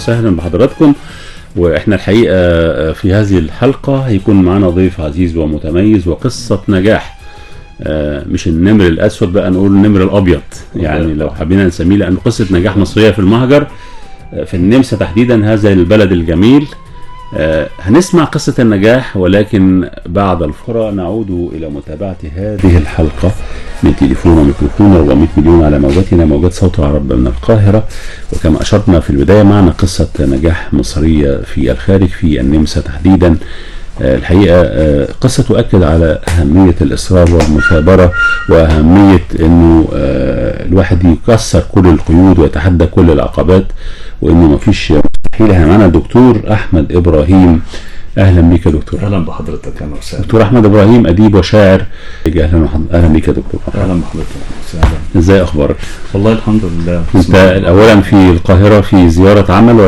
وسهلا بحضراتكم. واحنا الحقيقه في هذه الحلقه هيكون معنا ضيف عزيز ومتميز وقصه نجاح، مش النمر الاسود بقى، نقول النمر الابيض يعني لو حبينا نسميه، لان قصه نجاح مصريه في المهجر في النمسا تحديدا، هذا البلد الجميل. هنسمع قصة النجاح، ولكن بعد الفرة نعود إلى متابعة هذه الحلقة من تليفون وميكروفون 400 مليون على موجتنا، موجات صوت العرب من القاهرة. وكما أشرنا في البداية، معنا قصة نجاح مصرية في الخارج في النمسا تحديدا. الحقيقة قصة تؤكد على أهمية الإصرار والمثابرة، وأهمية أنه الواحد يكسر كل القيود ويتحدى كل العقبات، وأنه مفيش مستحيل. احنا معنا دكتور أحمد إبراهيم. أهلا بك يا دكتور. أهلا بحضرتك. أهلا وسهلا. دكتور أحمد إبراهيم أديب وشاعر. أهلا بك يا دكتور. أهلا بحضرتك. وسهلا. إزاي أخبارك؟ والله الحمد لله. أنت أولا في القاهرة في زيارة عمل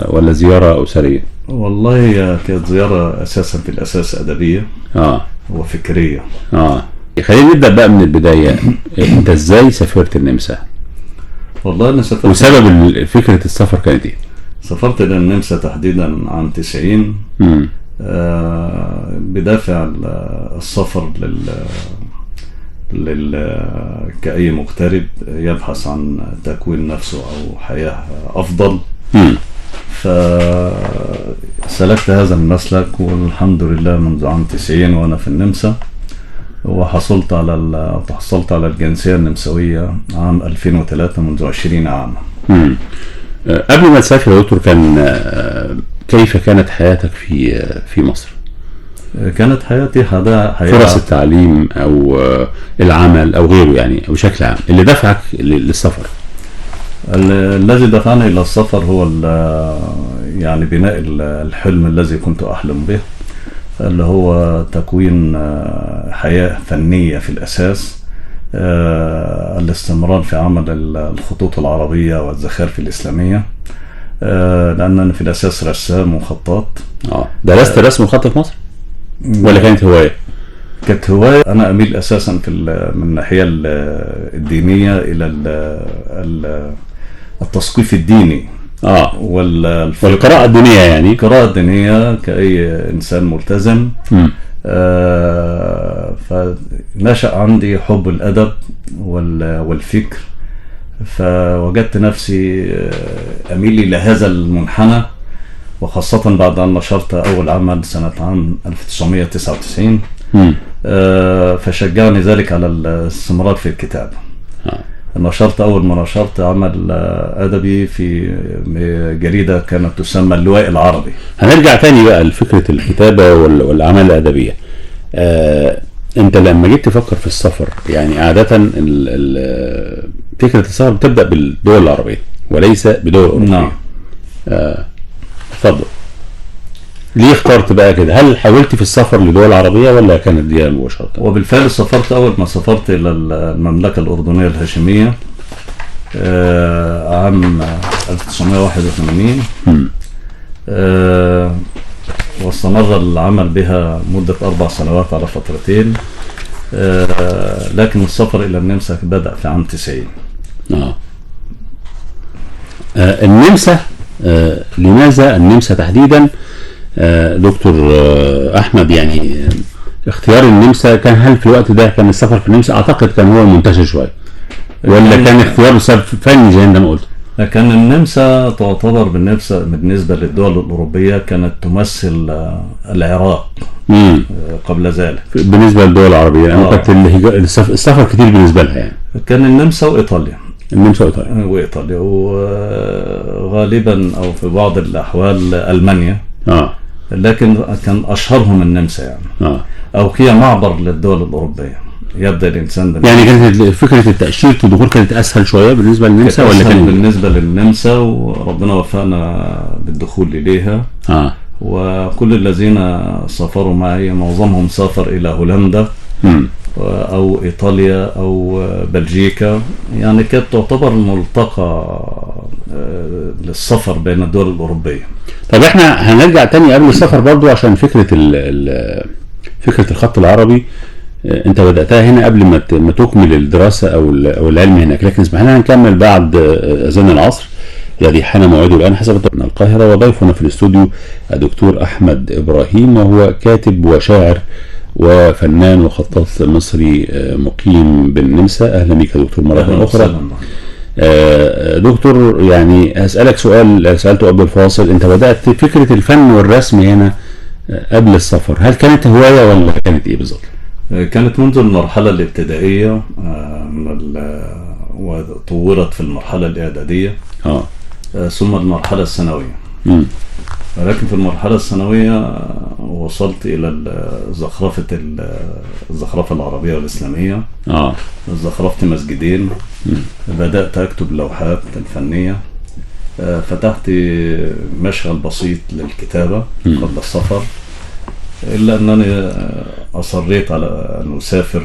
ولا زيارة أسرية؟ والله كانت زيارة أساسا في الأساس أدبية وفكرية. خلينا نبدأ بقى من البداية. أنت إزاي سافرت النمسا؟ والله أنا سافرت، وسبب فكرة السفر كانت إيه؟ سافرت إلى النمسا تحديدا عام 90 بدافع السفر كأي مغترب يبحث عن تكوين نفسه أو حياة أفضل. فسلكت هذا المسلك، والحمد لله منذ عام 90 وأنا في النمسا، وحصلت على الجنسية النمساوية عام 2003 منذ 20 عاما. قبل ما تسافر يا دكتور، كيف كانت حياتك في مصر؟ كانت حياتي فرص التعليم أو العمل أو غيره، يعني بشكل عام اللي دفعك للسفر. الذي دفعني إلى السفر هو يعني بناء الحلم الذي كنت أحلم به، اللي هو تكوين حياة فنية في الأساس، الاستمرار في عمل الخطوط العربية والزخارف الإسلامية، لأن أنا في الأساس رسام وخطاط. درست رسم وخط في مصر ولا كانت هواية؟ كانت هواية. أنا أميل أساسا من الناحية الدينية إلى التثقيف الديني والقراءة الدينية، يعني القراءة الدينية كأي إنسان ملتزم. فنشأ عندي حب الأدب والفكر، فوجدت نفسي أميل إلى هذا المنحنى، وخاصة بعد أن نشرت أول عمل سنة عام 1999. فشجعني ذلك على الاستمرار في الكتابة. نشرت أول ما نشرت عمل أدبي في جريدة كانت تسمى اللواء العربي. هنرجع تاني بقى لفكرة الكتابة والعمل الأدبية. أنت لما جيت تفكر في السفر، يعني عادة فكرة السفر بتبدأ بالدول العربية وليس بدول أوروبية. نعم. اتفضل. ليه اخترت بقى كده؟ هل حاولت في السفر لدول عربية ولا كانت دي مباشرة؟ وبالفعل سافرت. أول ما سافرت إلى المملكة الأردنية الهاشمية عام 1981، واستمر العمل بها مدة 4 سنوات على فترتين، لكن السفر إلى النمسا بدأ في عام 90. النمسا، لماذا النمسا تحديدا دكتور أحمد؟ يعني اختيار النمسا كان، هل في الوقت ده كان السفر في النمسا أعتقد كان هو منتشر شوية، ولا كان اختيار بسبب فني زي ما قلت؟ كان النمسا تعتبر بالنسبة للدول الأوروبية كانت تمثل العراق قبل ذلك بالنسبة للدول العربية. يعني كانت السفر كتير بالنسبة لها. يعني كان النمسا وإيطاليا. وإيطاليا وغالبا أو في بعض الأحوال ألمانيا. لكن كان أشهرهم النمسا يعني. أو هي معبر للدول الأوروبية. يبدأ الإنسان يعني كانت فكرة التأشيرة الدخول كانت أسهل شوية بالنسبة للنمسا، ولا كان بالنسبة للنمسا؟ وربنا وفقنا بالدخول إليها. وكل الذين سافروا معي معظمهم سافر إلى هولندا أو إيطاليا أو بلجيكا. يعني كانت تعتبر ملتقى للسفر بين الدول الأوروبية. طب احنا هنرجع تاني قبل السفر برضو، عشان فكرة الخط العربي انت بدأتها هنا قبل ما تكمل الدراسة او العلم هناك، لكن اسمح لنا نكمل بعد اذان العصر. الذي حان موعده الآن حسب من القاهرة، وضيفنا في الاستوديو الدكتور أحمد إبراهيم، وهو كاتب وشاعر وفنان وخطاط مصري مقيم بالنمسا. أهلا بك يا دكتور مرة أخرى. دكتور، يعني هسألك سؤال سألته قبل الفاصل. أنت بدأت فكرة الفن والرسم هنا قبل السفر، هل كانت هواية ولا كانت إيه بالظبط؟ كانت منذ المرحلة الابتدائية وطورت في المرحلة الإعدادية ثم المرحلة الثانوية. ولكن في المرحلة الثانوية وصلت إلى الزخرفة العربية والإسلامية. زخرفت مسجدين. بدأت أكتب لوحات الفنية. فتحت مشغل بسيط للكتابة قبل السفر، إلا أنني أصريت على أن أسافر،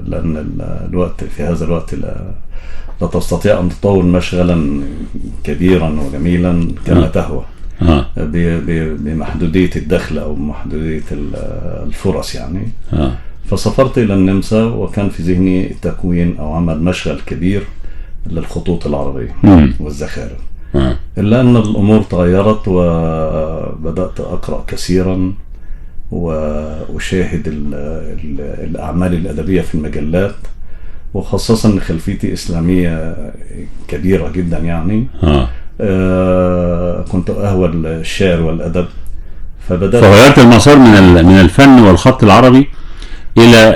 لأن الوقت في هذا الوقت لا تستطيع أن تطور مشغلا كبيرا وجميلا كما تهوى بمحدودية الدخل أو محدودية الفرص يعني. فسافرت إلى النمسا، وكان في ذهني تكوين أو عمل مشغل كبير للخطوط العربية والزخارف. إلا أن الأمور تغيرت، وبدأت أقرأ كثيرا وأشاهد الأعمال الأدبية في المجلات، وخاصة أن خلفيتي إسلامية كبيرة جدا يعني. كنت أهوى الشعر والأدب، فغيرت المسار من الفن والخط العربي إلى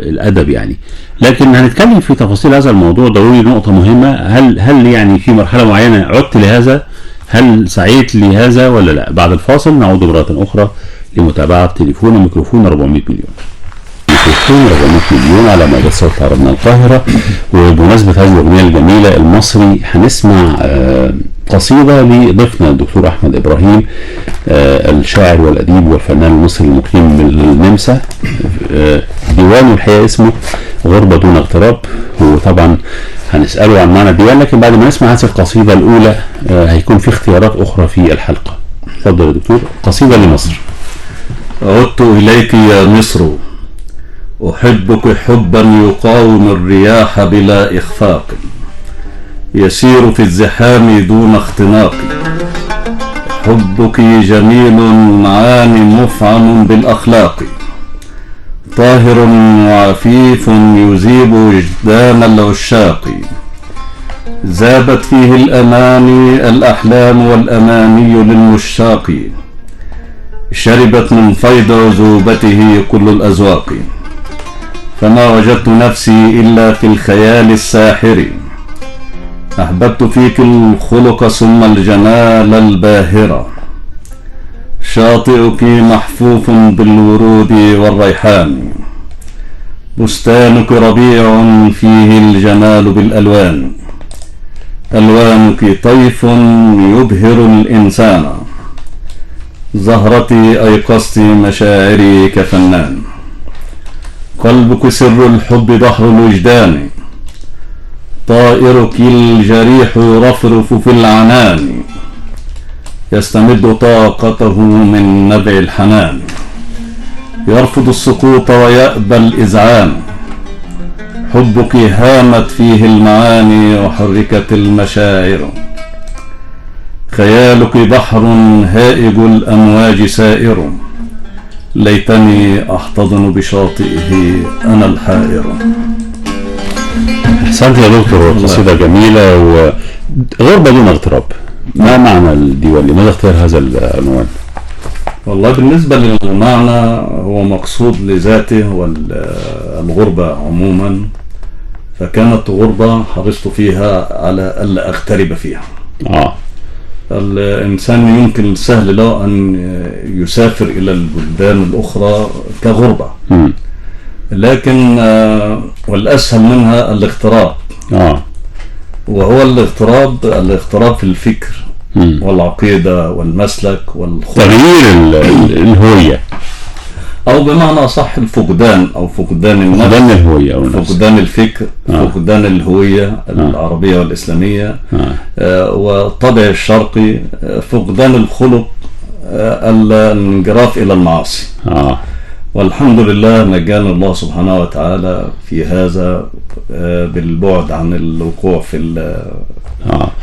الأدب يعني. لكن هنتكلم في تفاصيل هذا الموضوع. ضروري نقطة مهمة، هل يعني في مرحلة معينة عدت لهذا؟ هل سعيت لهذا ولا لا؟ بعد الفاصل نعود مرة أخرى لمتابعة تليفون وميكروفون 400 مليون. تليفون 400 مليون على موجة صوت العرب من القاهرة. وبمناسبة هذه الأغنية الجميلة المصري، هنسمع قصيدة لضيفنا الدكتور أحمد إبراهيم، الشاعر والأديب والفنان المصري المقيم بالنمسا. ديوانه الحقيقة اسمه غربة دون اغتراب، وطبعا هنسأله عن معنى الديوان، لكن بعد ما نسمع هذه القصيدة الأولى هيكون في اختيارات أخرى في الحلقة. اتفضل يا دكتور، قصيدة لمصر. عدت إليك يا مصر، أحبك حبا يقاوم الرياح بلا إخفاق، يسير في الزحام دون اختناق. حبك جميل عان مفعم بالأخلاق، طاهر وعفيف يذيب وجدان العشاق. ذابت فيه الأماني الأحلام والأماني للمشاق، شربت من فيض عذوبته كل الأذواق. فما وجدت نفسي إلا في الخيال الساحر، أحببت فيك الخلق ثم الجمال الباهر. شاطئك محفوف بالورود والريحان، بستانك ربيع فيه الجمال بالألوان. ألوانك طيف يبهر الإنسان، زهرتي أيقظت مشاعري كفنان. قلبك سر الحب بحر الوجدان، طائرك الجريح يرفرف في العنان. يستمد طاقته من نبع الحنان، يرفض السقوط ويأبى الإذعان. حبك هامت فيه المعاني وحركت المشاعر. خيالك بحر هائج الأمواج سائر، ليتني أحتضن بشاطئه أنا الحائر. أحسنت يا دكتور، قصيدة جميلة. وغربة دون اغتراب، ما معنى الديوان؟ لماذا اختار هذا العنوان؟ والله بالنسبة للمعنى هو مقصود لذاته والغربة عموما، فكانت غربة حرصت فيها على ألا أغترب فيها. الإنسان يمكن سهل له أن يسافر إلى البلدان الأخرى كغربة، لكن والأسهل منها الاغتراب. وهو الاغتراب في الفكر والعقيدة والمسلك والخلق، تغيير الهوية، أو بمعنى صح الفقدان أو فقدان النفس، فقدان الهوية أو النفس، فقدان الفكر، فقدان الهوية العربية والإسلامية، والطبع الشرقي، فقدان الخلق، الانجراف إلى المعاصي. والحمد لله نجانا الله سبحانه وتعالى في هذا بالبعد عن الوقوع في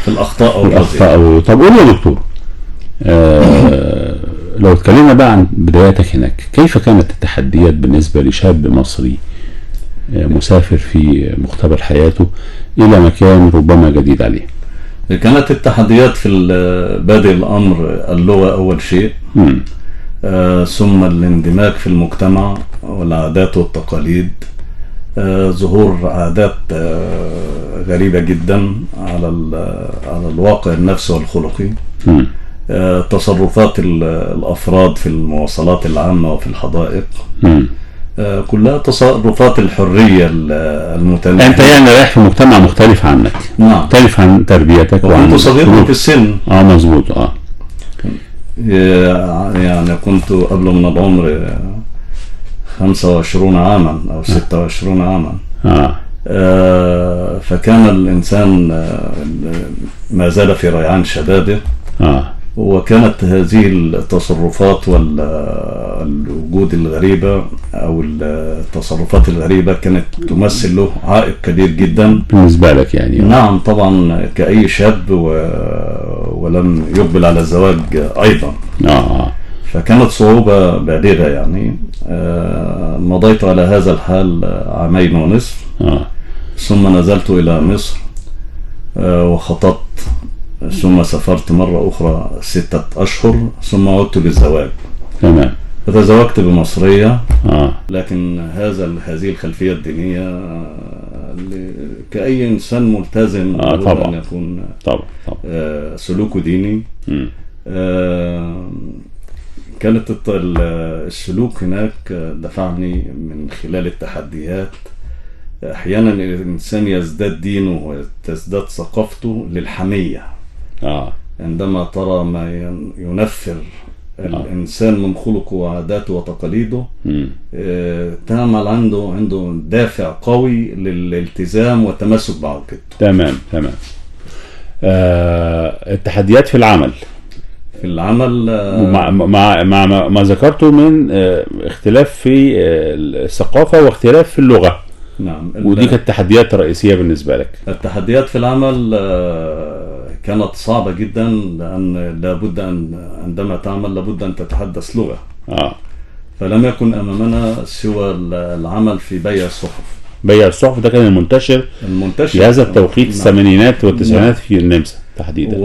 في الاخطاء او الأخطاء. طب قول لي يا دكتور، لو اتكلمنا بقى عن بداياتك هناك، كيف كانت التحديات بالنسبة لشاب مصري مسافر في مقتبل حياته إلى مكان ربما جديد عليه؟ كانت التحديات في بادئ الامر اللغه اول شيء، ثم الاندماج في المجتمع والعادات والتقاليد، ظهور عادات غريبة جدا على الواقع النفسي والخلقي، تصرفات الأفراد في المواصلات العامة وفي الحدائق، كلها تصرفات الحرية المتناهية. أنت يعني رايح في مجتمع مختلف عنك، نعم، مختلف عن تربيتك وكنت صغير في السن. مظبوط. يعني كنت قبل من العمر 25 عاما أو 26 عاما. فكان الإنسان ما زال في ريعان شبابه، وكانت هذه التصرفات والوجود الغريبة أو التصرفات الغريبة كانت تمثل له عائق كبير جدا بالنسبة لك يعني. نعم طبعا، كأي شاب ولم يقبل على الزواج أيضا. فكانت صعوبة بالغة يعني. مضيت على هذا الحال 2.5 عام، ثم نزلت إلى مصر وخطبت، ثم سافرت مرة أخرى 6 أشهر، ثم عدت بالزواج. تمام. فتزوجت بمصرية، لكن هذه الخلفية الدينية كأي إنسان ملتزم طبعا أن يكون طبعا سلوكه ديني. كانت السلوك هناك دفعني من خلال التحديات. أحيانا الإنسان يزداد دينه وتزداد ثقافته للحمية، عندما ترى ما ينفر الإنسان من خلقه وعاداته وتقاليده، تعمل عنده دافع قوي للالتزام والتمسك بعقيدته. تمام. التحديات في العمل، مع ما ذكرته من اختلاف في الثقافة واختلاف في اللغة. نعم، ودي كانت تحديات رئيسية بالنسبة لك. التحديات في العمل كانت صعبة جدا، لأن لابد عندما تعمل لابد أن تتحدث لغة. فلم يكن أمامنا سوى العمل في بيع الصحف. بيع الصحف ده كان المنتشر في هذا التوقيت، الثمانينات والتسعينات في النمسا تحديدا.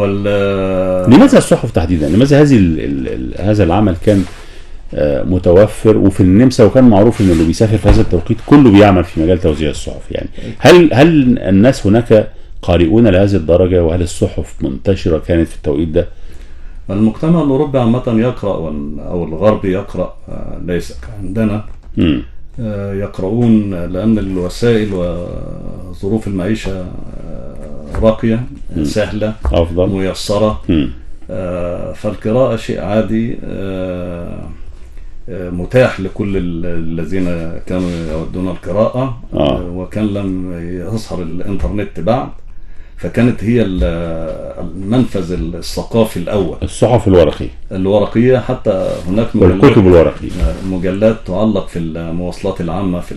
لماذا الصحف تحديدا؟ لماذا هذا العمل كان متوفر وفي النمسا، وكان معروف ان اللي بيسافر في هذا التوقيت كله بيعمل في مجال توزيع الصحف يعني؟ هل الناس هناك قارئون لهذه الدرجة، وهل الصحف منتشرة كانت في التوقيت ده؟ المجتمع الأوروبي عامة يقرأ، أو الغربي يقرأ، ليس عندنا يقرؤون، لأن الوسائل وظروف المعيشة راقية، سهلة، أفضل، ميسرة. فالقراءة شيء عادي متاح لكل الذين كانوا يودون القراءة. وكان لم يظهر الإنترنت بعد، فكانت هي المنفذ الثقافي الأول. الصحف الورقية، حتى هناك والكتب الورقية، مجلات تعلق في المواصلات العامة، في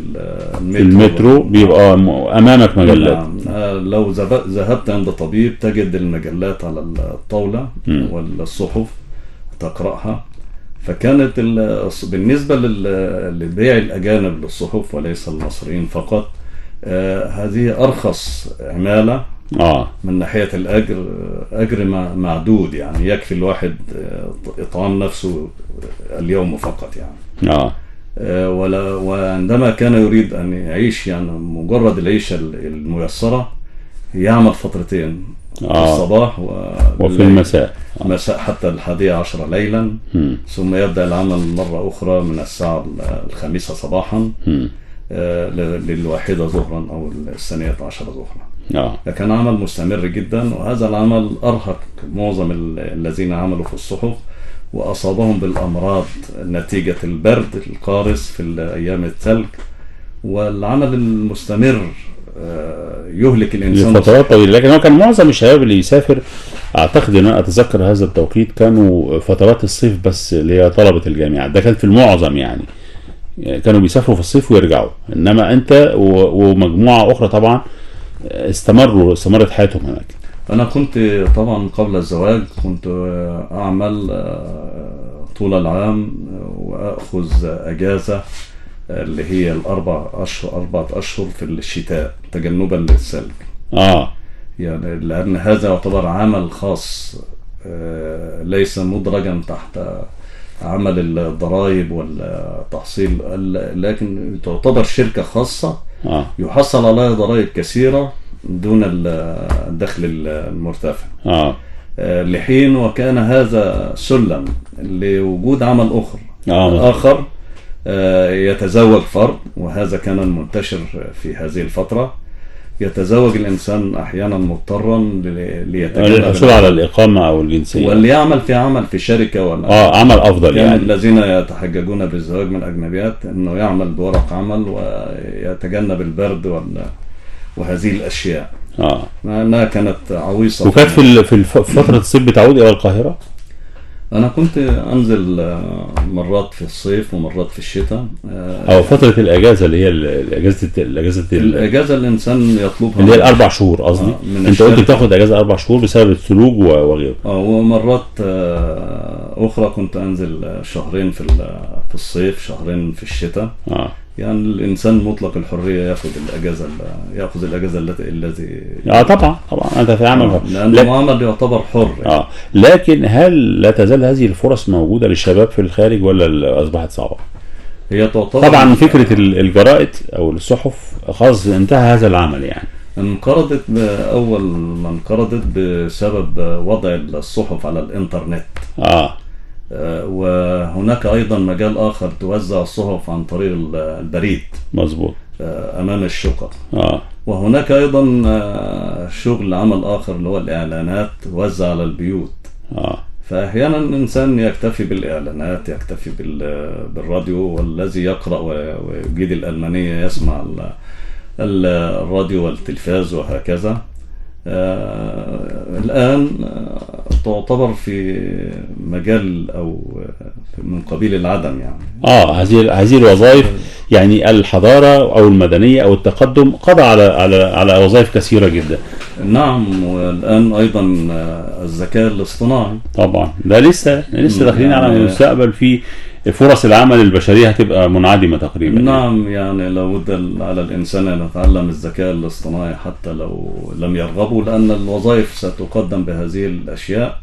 المترو بيبقى أمامك مجلات. لو ذهبت عند طبيب تجد المجلات على الطاولة والصحف تقرأها. فكانت بالنسبة لبيع الأجانب للصحف وليس المصريين فقط، هذه أرخص عمالة من ناحية الأجر، أجر معدود يعني، يكفي الواحد إطعام نفسه اليوم فقط يعني. وعندما كان يريد أن يعيش يعني مجرد العيشة الميسرة، يعمل فترتين، في الصباح وفي المساء، حتى 11 ليلا، ثم يبدأ العمل مرة أخرى من الساعة 5 صباحا لل1 ظهرا أو 12 ظهرا. لكن عمل مستمر جدا، وهذا العمل أرهق معظم الذين عملوا في الصحف، وأصابهم بالأمراض نتيجة البرد القارس في أيام الثلج. والعمل المستمر يهلك الإنسان لفترات طويلة. لكن هو كان معظم الشباب اللي يسافر، أعتقد أن أنا أتذكر هذا التوقيت، كانوا فترات الصيف بس، اللي هي طلبة الجامعات، ده كان في المعظم يعني، كانوا بيسافروا في الصيف ويرجعوا. إنما أنت ومجموعة أخرى طبعا استمرت حياتهم هناك. أنا كنت طبعا قبل الزواج كنت أعمل طول العام وأخذ أجازة اللي هي أربعة أشهر في الشتاء تجنبا للثلج. يعني لأن هذا يعتبر عمل خاص ليس مدرجا تحت عمل الضرائب والتحصيل، لكن تعتبر شركة خاصة يحصل عليها ضرائب كثيرة دون الدخل المرتفع لحين وكان هذا سلم لوجود عمل آخر يتزوج فرد، وهذا كان المنتشر في هذه الفترة. يتزوج الإنسان أحيانا مضطرا ليتجنب الحصول على الإقامة أو الجنسية، واللي يعمل في شركة ولا عمل أفضل يعني. يعني الذين يتحججون بالزواج من الأجنبيات إنه يعمل بورق عمل ويتجنب البرد وهذه الأشياء. لأنها كانت عويصة. وكانت في فترة الصيف بتعود إلى القاهرة؟ أنا كنت أنزل مرات في الصيف ومرات في الشتاء. أو فترة الأجازة اللي هي الأجازة الإنسان يطلبها اللي هي ال4 شهور قصدي. أنت قلت بتاخد أجازة 4 شهور بسبب الثلوج وغيره. ومرات أخرى كنت أنزل شهرين في الصيف، شهرين في الشتاء. يعني الإنسان مطلق الحرية يأخذ الأجازة التي طبعا أنت تعمل لأنه عمل يعتبر حر يعني. لكن هل لا تزال هذه الفرص موجودة للشباب في الخارج ولا أصبحت صعبة؟ هي تعتبر طبعا فكرة الجرائد أو الصحف خلاص انتهى هذا العمل يعني. انقرضت أول ما انقرضت بسبب وضع الصحف على الإنترنت. وهناك أيضا مجال آخر توزع الصحف عن طريق البريد. مظبوط. أمام الشقق. وهناك أيضا شغل عمل آخر اللي هو الإعلانات توزع على البيوت. فأحيانا الإنسان يكتفي بالإعلانات، يكتفي بالراديو، والذي يقرأ ويجيد الألمانية يسمع الراديو والتلفاز وهكذا. الآن تعتبر في مجال أو من قبيل العدم يعني. هذه الوظائف يعني الحضارة أو المدنية أو التقدم قضى على وظائف كثيرة جدا. نعم. والآن أيضا الذكاء الاصطناعي طبعا ده لسه داخلين على المستقبل. في فرص العمل البشرية هتبقى منعدمة تقريبا. نعم. يعني لابد على الإنسان أن يتعلم الذكاء الاصطناعي حتى لو لم يرغبوا، لأن الوظائف ستقدم بهذه الأشياء.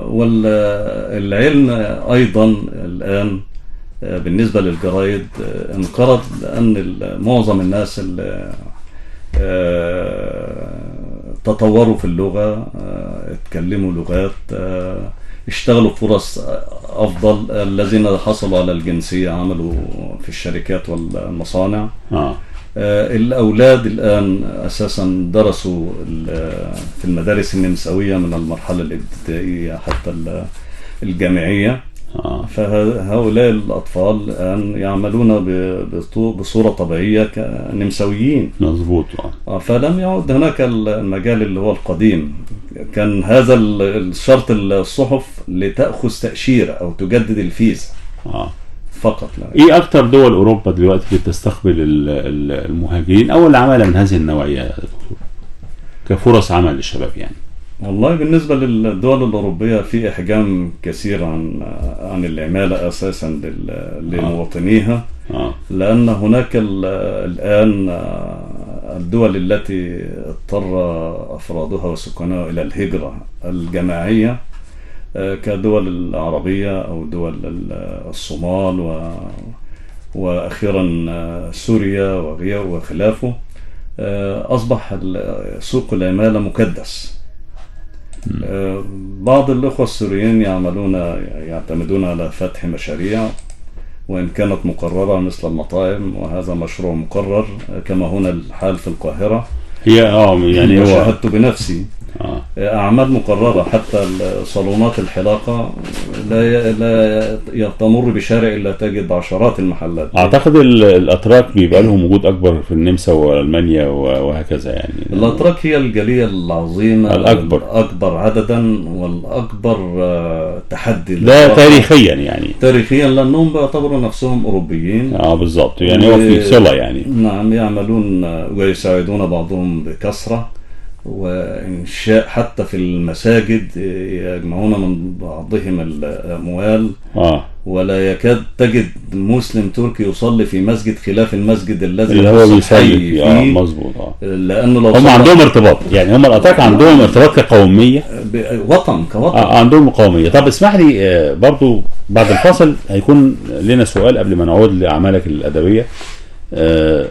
والعلم أيضا الآن بالنسبة للجرائد انقرض، لأن معظم الناس اللي تطوروا في اللغة، اتكلموا لغات، اشتغلوا فرص أفضل. الذين حصلوا على الجنسية عملوا في الشركات والمصانع. الأولاد الآن أساسا درسوا في المدارس النمساوية من المرحلة الابتدائية حتى الجامعية. فهؤلاء الأطفال الآن يعملون بصورة طبيعية كنمساويين. مظبوط. فلم يعد هناك المجال اللي هو القديم. كان هذا الشرط الصحف لتأخذ تأشيرة أو تجدد الفيزا فقط. ايه اكتر دول اوروبا دلوقتي بتستقبل المهاجرين او العمالة من هذه النوعية كفرص عمل للشباب يعني؟ والله بالنسبة للدول الأوروبية في إحجام كثير عن العمالة أساسا لمواطنيها. لأن هناك الآن الدول التي اضطر أفرادها وسكانها إلى الهجرة الجماعية كدول العربية أو دول الصومال وأخيرا سوريا وخلافه، أصبح سوق العمالة مكدس. بعض الأخوة السوريين يعتمدون على فتح مشاريع وإن كانت مقررة مثل المطاعم، وهذا مشروع مقرر كما هنا الحال في القاهرة. هي يعني شاهدت بنفسي أعمال مقررة. حتى صالونات الحلاقة لا تمر بشارع إلا تجد عشرات المحلات. أعتقد الأتراك بيبقى لهم وجود أكبر في النمسا وألمانيا وهكذا يعني. الأتراك هي الجالية العظيمة الأكبر عددا والأكبر تحدي. لا تاريخيا يعني. تاريخيا لأنهم بيعتبروا نفسهم أوروبيين. بالضبط. يعني هو في صلة يعني. نعم. يعملون ويساعدون بعضهم بكثرة، وإنشاء حتى في المساجد يجمعون من بعضهم الأموال، ولا يكاد تجد مسلم تركي يصلي في مسجد خلاف المسجد الذي اللي هو بيصلي فيه. مظبوط. لأنه لو هم عندهم ارتباط، يعني هم الأتراك عندهم ارتباط كقومية، وطن كوطن. عندهم قومية. طب اسمح لي برضو بعد الفاصل هيكون لنا سؤال قبل ما نعود لأعمالك الأدبية.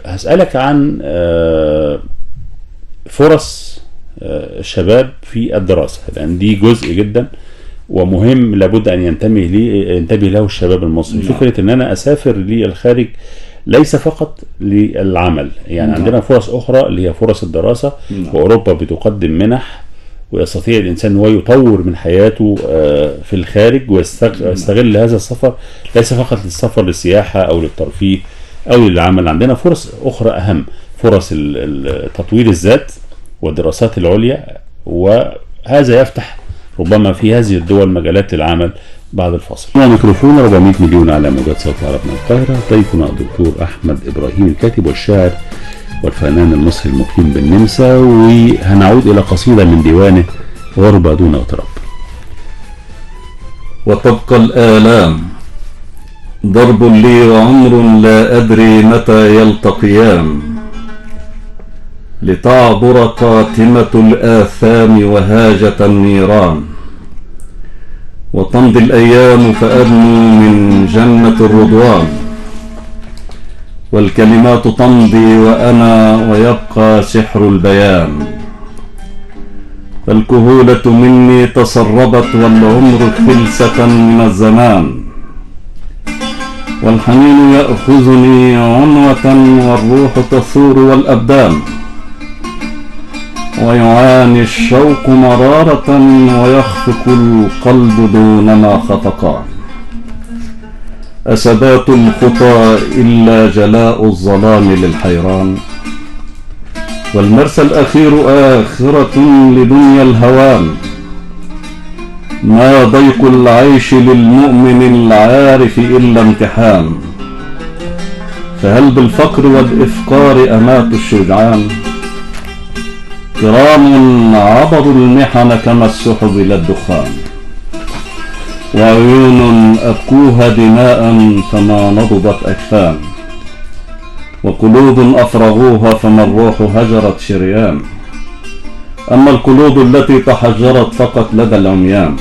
هسألك عن فرص الشباب في الدراسة، لأن دي جزء جدا ومهم لابد أن ينتبه له الشباب المصري. فكرة أن أنا أسافر للخارج ليس فقط للعمل، يعني عندنا فرص أخرى اللي هي فرص الدراسة، وأوروبا بتقدم منح ويستطيع الإنسان هو يطور من حياته في الخارج ويستغل هذا السفر ليس فقط للسفر للسياحة أو للترفيه أو للعمل. عندنا فرص أخرى أهم، فرص تطوير الذات والدراسات العليا، وهذا يفتح ربما في هذه الدول مجالات للعمل. بعد الفاصل ميكروفون 400 مليون على موجات صوت العرب من القاهرة. ضيفنا الدكتور أحمد إبراهيم، الكاتب والشاعر والفنان المصري المقيم بالنمسا، وهنعود إلى قصيدة من ديوانه غربة دون اغتراب. وتبقى الآلام ضرب لي وعمر لا أدري متى يلتقيان، لتعبر قاتمة الآثام وهاجة النيران، وتمضي الأيام فأدنو من جنة الرضوان، والكلمات تمضي وأنا ويبقى سحر البيان، فالكهولة مني تسربت والعمر خلسة من الزمان، والحنين يأخذني عنوة والروح تثور والأبدان، ويعاني الشوق مرارة ويخفق القلب دونما خفقان، أثبات الخطى إلا جلاء الظلام للحيران، والمرسى الأخير آخرة لدنيا الهوان، ما ضيق العيش للمؤمن العارف إلا امتحان، فهل بالفقر والإفقار أمات الشجعان، كرام عبروا المحن كما السحب إلى الدخان، وعيون أبكوها دماء فما نضبت أكفان، وقلوب أفرغوها فما الروح هجرت شريان، أما القلوب التي تحجرت فقط لدى العميان،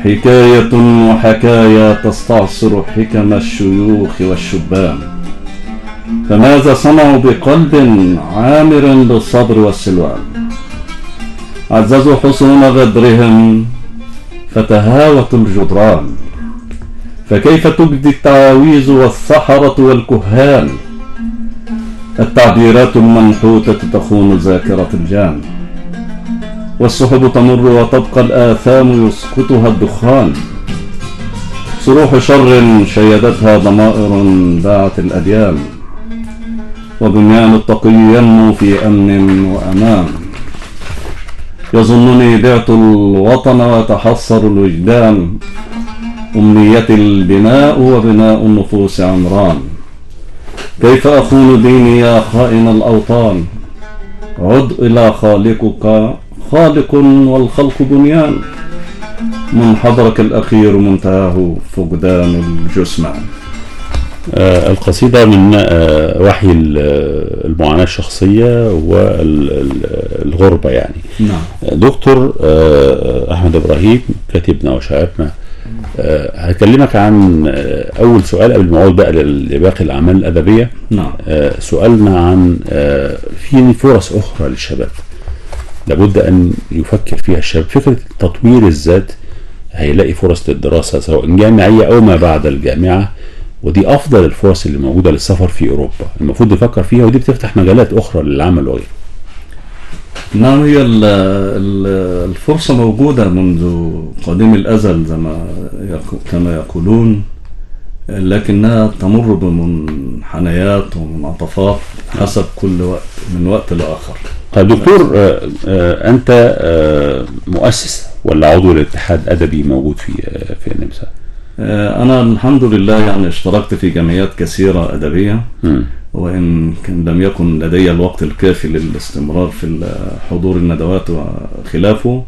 حكاية وحكايا تستعصر حكم الشيوخ والشبان، فماذا صنعوا بقلب عامر للصبر والسلوان، عززوا حصون غدرهم فتهاوت الجدران، فكيف تجدي التعاويذ والسحرة والكهان، التعبيرات المنحوتة تخون ذاكرة الجان، والسحب تمر وتبقى الآثام يسقطها الدخان، صروح شر شيدتها ضمائر باعت الأديان، وبنيان التقي ينمو في أمن وأمان، يظنني بعت الوطن ويتحسر الوجدان، أمنيتي البناء وبناء النفوس عمران، كيف أخون ديني يا خائن الأوطان، عد إلى خالقك، خالق والخلق بنيان، منحدرك الأخير منتهاه فقدان الجثمان. القصيدة من وحي المعاناة الشخصية والغربة يعني. نعم. دكتور أحمد إبراهيم، كاتبنا وشاعرنا، هكلمك عن أول سؤال قبل ما أعود بقى لباقي الأعمال الأدبية. نعم. سؤالنا عن في فرص أخرى للشباب لابد أن يفكر فيها الشباب، فكرة تطوير الذات، هيلاقي فرص للدراسة سواء جامعية أو ما بعد الجامعة، ودي أفضل الفرص اللي موجودة للسفر في أوروبا، المفروض نفكر فيها، ودي بتفتح مجالات أخرى للعمل وغيره. نعم، هي الفرصة موجودة منذ قديم الأزل كما يقولون، لكنها تمر بمنحنيات ومنعطفات حسب كل وقت من وقت لآخر. طيب دكتور، أنت مؤسس ولا عضو الاتحاد أدبي موجود في النمسا؟ أنا الحمد لله يعني اشتركت في جمعيات كثيرة أدبية، وإن لم يكن لدي الوقت الكافي للاستمرار في حضور الندوات وخلافه،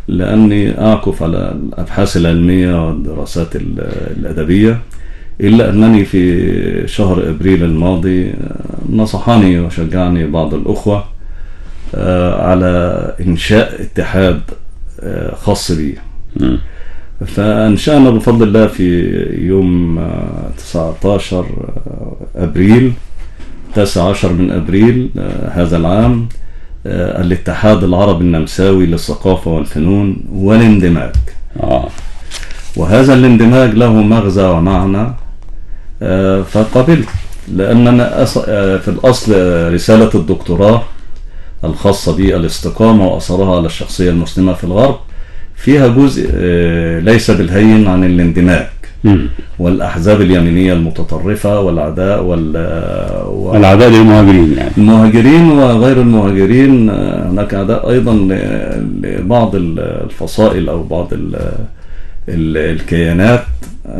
لأني أعكف على الأبحاث العلمية والدراسات الأدبية. إلا أنني في شهر أبريل الماضي نصحني وشجعني بعض الأخوة على إنشاء اتحاد خاص بي. فأنشأنا بفضل الله في يوم 19 أبريل 19 من أبريل هذا العام الاتحاد العربي النمساوي للثقافة والفنون والاندماج. وهذا الاندماج له مغزى ومعنى، فقبلت، لأننا في الأصل رسالة الدكتوراه الخاصة بالاستقامة وأثرها على الشخصية المسلمة في الغرب فيها جزء ليس بالهين عن الاندماج والأحزاب اليمينية المتطرفة والأعداء الأعداء للمهاجرين، يعني المهاجرين وغير المهاجرين. هناك أعداء أيضا لبعض الفصائل أو بعض الكيانات،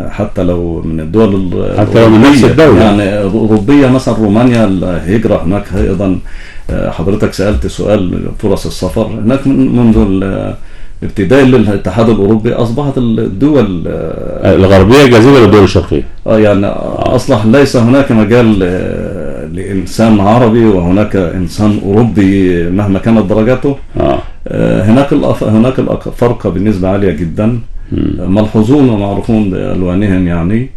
حتى لو من الدول، حتى لو من نفس الدولة، يعني أوروبية مثلا رومانيا الهجرة هناك أيضا. حضرتك سألت سؤال فرص السفر هناك منذ ابتداء للاتحاد الأوروبي أصبحت الدول الغربية جاذبة للدول الشرقية. يعني أصبح ليس هناك مجال لإنسان عربي وهناك إنسان أوروبي مهما كانت درجاته. هناك الفرق بالنسبة عالية جدا، ملحوظون ومعروفون بألوانهم يعني.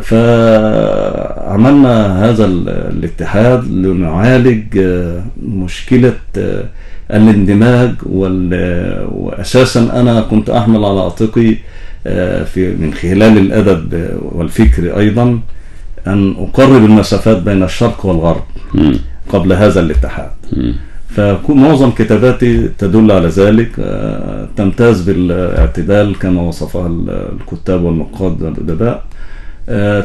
فعملنا هذا الاتحاد لنعالج مشكلة الاندماج. وأساسا أنا كنت أحمل على عاتقي من خلال الأدب والفكر أيضا أن أقرب المسافات بين الشرق والغرب قبل هذا الاتحاد. فمعظم كتاباتي تدل على ذلك، تمتاز بالاعتدال كما وصفها الكتاب والنقاد والأدباء،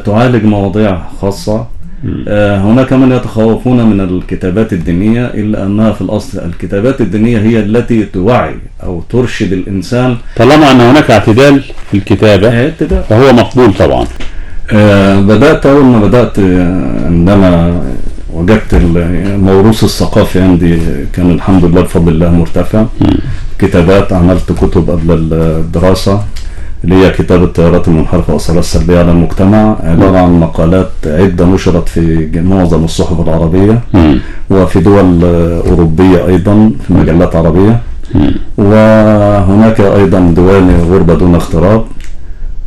تعالج مواضيع خاصة. هناك من يتخوفون من الكتابات الدينية، إلا أنها في الأصل الكتابات الدينية هي التي توعي أو ترشد الإنسان. طالما أن هناك اعتدال في الكتابة فهو مقبول طبعا. بدأت أول ما بدأت، عندما وجدت الموروث الثقافي عندي كان الحمد لله بفضل الله مرتفع. كتابات، عملت كتب قبل الدراسة اللي هي كتاب التيارات المنحرفة وأثرها السلبية على المجتمع، عبارة عن مقالات عدة نشرت في معظم الصحف العربية وفي دول أوروبية أيضا في مجلات عربية. وهناك أيضا ديوان غربة دون اغتراب.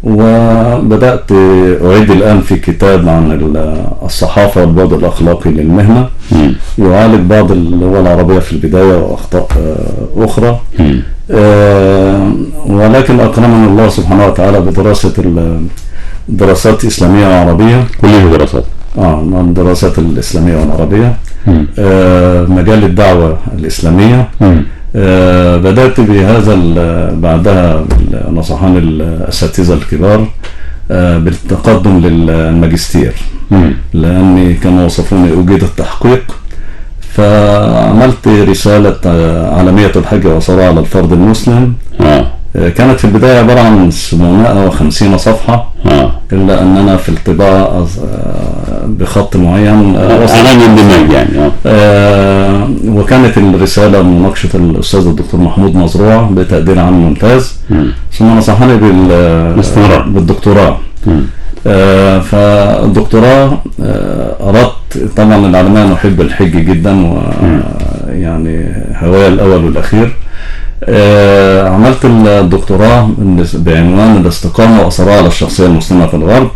وبدأت أعيد الآن في كتاب عن الصحافة والبعد الأخلاقي للمهنة، يعالج بعض اللغة العربية في البداية وأخطاء أخرى. ولكن أكرمنا الله سبحانه وتعالى بدراسة دراسات إسلامية وعربية، كل دراسات الدراسات الإسلامية والعربية، مجال الدعوة الإسلامية. بدأت بهذا بعدها نصحني الأساتذة الكبار بالتقدم للماجستير، لأني كما وصفوني أجيد التحقيق. فعملت رسالة عالمية الحج وأثرها على الفرد المسلم. كانت في البداية عبارة عن 750 صفحة، إلا أننا في الطباعة بخط معين يعني. وكانت الرسالة مناقشة الأستاذ الدكتور محمود مزروع بتقدير عام ممتاز، ثم نصحني بالدكتوراه. فالدكتوراه أردت طبعا، العلماء نحب الحج جدا ويعني هوايا الأول والأخير. عملت الدكتوراه بعنوان الاستقامة وأثرها على الشخصية المسلمة في الغرب.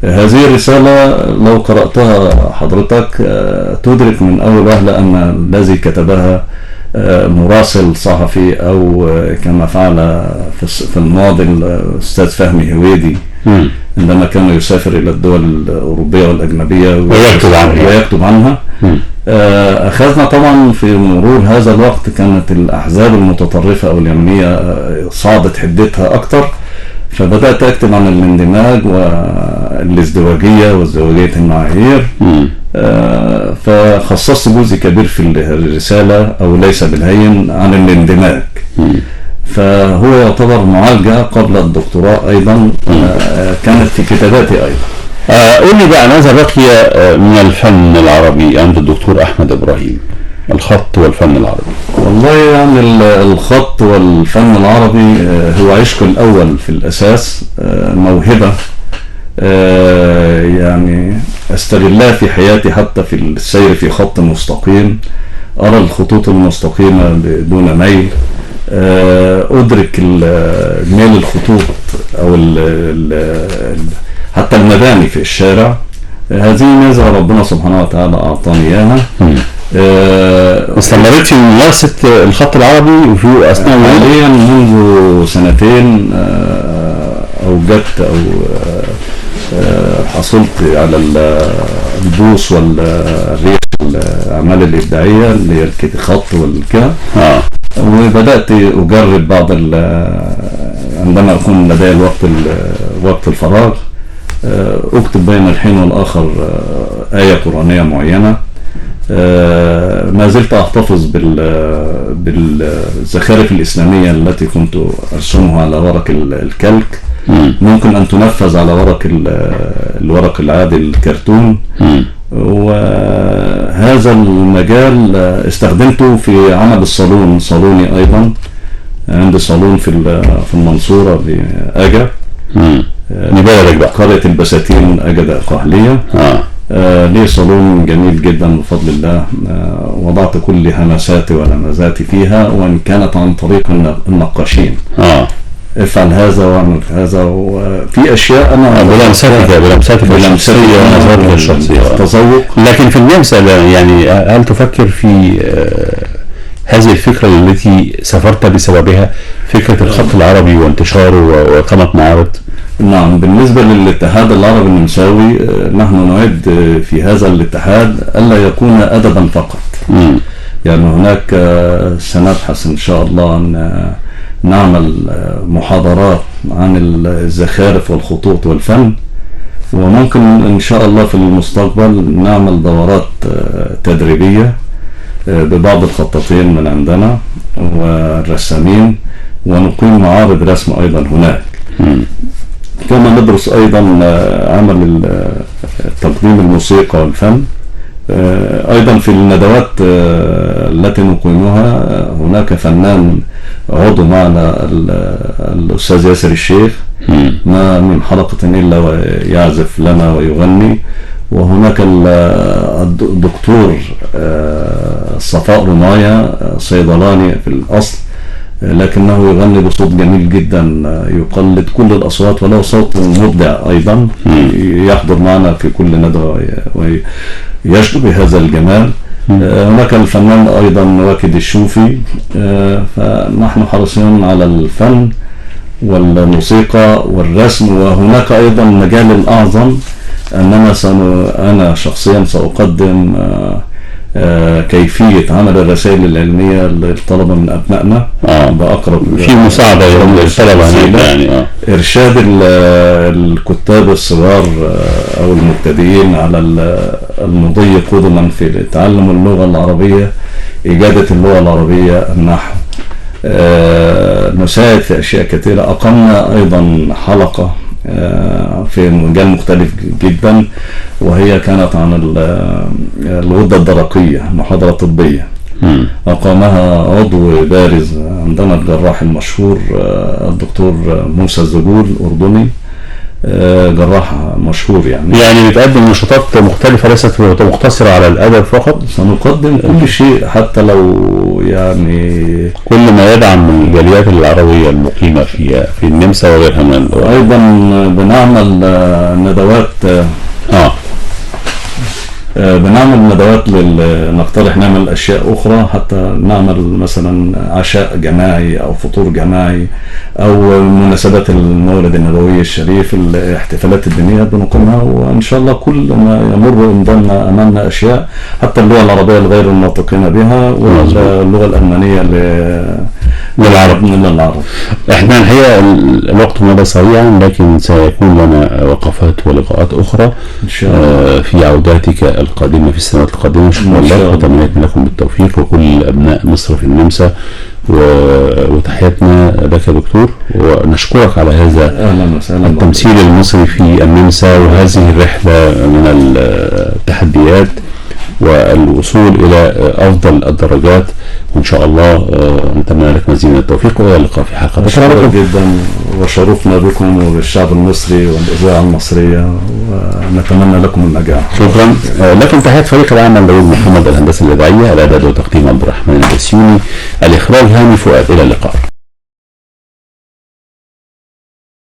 هذه الرسالة لو قرأتها حضرتك تدرك من أول وهلة أن الذي كتبها مراسل صحفي، أو كما فعل في الماضي الأستاذ فهمي هويدي عندما كان يسافر إلى الدول الأوروبية والأجنبية ويكتب عنها. أخذنا طبعا في مرور هذا الوقت كانت الأحزاب المتطرفة أو اليمنية صعدت حدتها أكتر، فبدأت أكتب عن الاندماج والازدواجية وازدواجية المعايير. فخصصت جزء كبير في الرسالة، أو ليس بالهين، عن الاندماج. فهو يعتبر معالجة قبل الدكتوراه أيضا، كانت في كتاباتي أيضا. قول لي بقى ماذا بقي من الفن العربي عند الدكتور أحمد إبراهيم؟ الخط والفن العربي. والله يعني الخط والفن العربي هو عشق الأول في الأساس، موهبة يعني أستغلها في حياتي، حتى في السير في خط مستقيم، أرى الخطوط المستقيمة دون ميل، أدرك ميل الخطوط أو حتى المباني في الشارع. هذه ميزة ربنا سبحانه وتعالى أعطاني إياها. استمريت في ممارسة الخط العربي في أثناء حاليا منذ سنتين أوجدت أو حصلت على البوص والريح الأعمال الإبداعية اللي هي الخط والكده. وبدأت أجرب بعض عندما أكون لدي وقت الفراغ أكتب بين الحين والآخر آية قرآنية معينة. ما زلت أحتفظ بالزخارف الإسلامية التي كنت أرسمها على ورق الكلك. ممكن أن تنفذ على الورق العادي الكرتون. وهذا المجال استخدمته في عمل الصالون، صالوني أيضا عندي صالون في المنصورة بأجا، قرية البساتين أجا قهلية. ليه صالون جميل جدا بفضل الله. وضعت كل همساتي ولمزاتي فيها، وإن كانت عن طريق النقاشين. افعل هذا واعمل هذا، وفي اشياء انا بلمساتك الشخصيه تذوق. لكن في النمسا يعني هل تفكر في هذه الفكره التي سافرت بسببها، فكره الخط العربي وانتشاره واقامه معارض؟ نعم، بالنسبه للاتحاد العربي النمساوي نحن نعد في هذا الاتحاد الا يكون ادبا فقط. يعني هناك سنبحث ان شاء الله ان نعمل محاضرات عن الزخارف والخطوط والفن، وممكن إن شاء الله في المستقبل نعمل دورات تدريبية ببعض الخطاطين من عندنا والرسامين، ونقيم معارض رسم أيضا هناك. كما ندرس أيضا عمل تقديم الموسيقى والفن. أيضا في الندوات التي نقيمها هناك فنان عضو معنا الأستاذ ياسر الشيخ، ما من حلقة إلا ويعزف لنا ويغني. وهناك الدكتور صفاء رماية، صيدلاني في الأصل لكنه يغني بصوت جميل جدا، يقلد كل الأصوات وله صوت مبدع أيضا، يحضر معنا في كل ندوة ويشكو بهذا الجمال. هناك الفنان أيضا واكد الشوفي. فنحن حريصين على الفن والموسيقى والرسم. وهناك أيضا مجال أعظم أننا أنا شخصيا سأقدم كيفية عمل الرسائل العلمية للطلبة من أبنائنا بأقرب في مساعدة للطلبة يعني إرشاد الكتاب الصغار أو المبتدئين على المضي قدما في تعلم اللغة العربية، إجادة اللغة العربية، النحو. نساعد في أشياء كثيرة. أقمنا أيضا حلقة في مجال مختلف جدا، وهي كانت عن الغدة الدرقية، محاضرة طبية أقامها عضو بارز عندنا الجراح المشهور الدكتور موسى الزجول الأردني، جراح مشهور. يعني بتقدم نشاطات مختلفة ليست مقتصرة على الأدب فقط. سنقدم كل شيء، حتى لو يعني كل ما يدعم الجاليات العربية المقيمة في النمسا وغيرها من الدول. أيضا بنعمل ندوات نقترح نعمل أشياء أخرى، حتى نعمل مثلا عشاء جماعي أو فطور جماعي، أو مناسبات المولد النبوي الشريف، الاحتفالات الدينية بنقيمها. وإن شاء الله كل ما يمر ضمن أمامنا أشياء، حتى اللغة العربية الغير الناطقين بها، واللغة الألمانية للعرب. احنا الحقيقة الوقت مضى سريعا، لكن سيكون لنا وقفات ولقاءات أخرى إن شاء الله في عوداتك القادمة في السنوات القادمة. شكرا لك وتمنيت لكم بالتوفيق وكل أبناء مصر في النمسا وتحياتنا لك يا دكتور، ونشكرك على هذا اهلا وسهلا التمثيل المصري في النمسا، وهذه الرحلة من التحديات والوصول إلى أفضل الدرجات، وإن شاء الله نتمنى لك مزيد من التوفيق، وإلى اللقاء في حلقة أشكرك جدا، وشرفنا بكم وبالشعب المصري والإذاعة المصرية، ونتمنى لكم النجاح. شكرا لكم. تحيات فريق العمل داوود محمد، الهندسة الإذاعية، الإعداد وتقديم عبد الرحمن البسيوني، الإخراج هاني فؤاد. إلى اللقاء.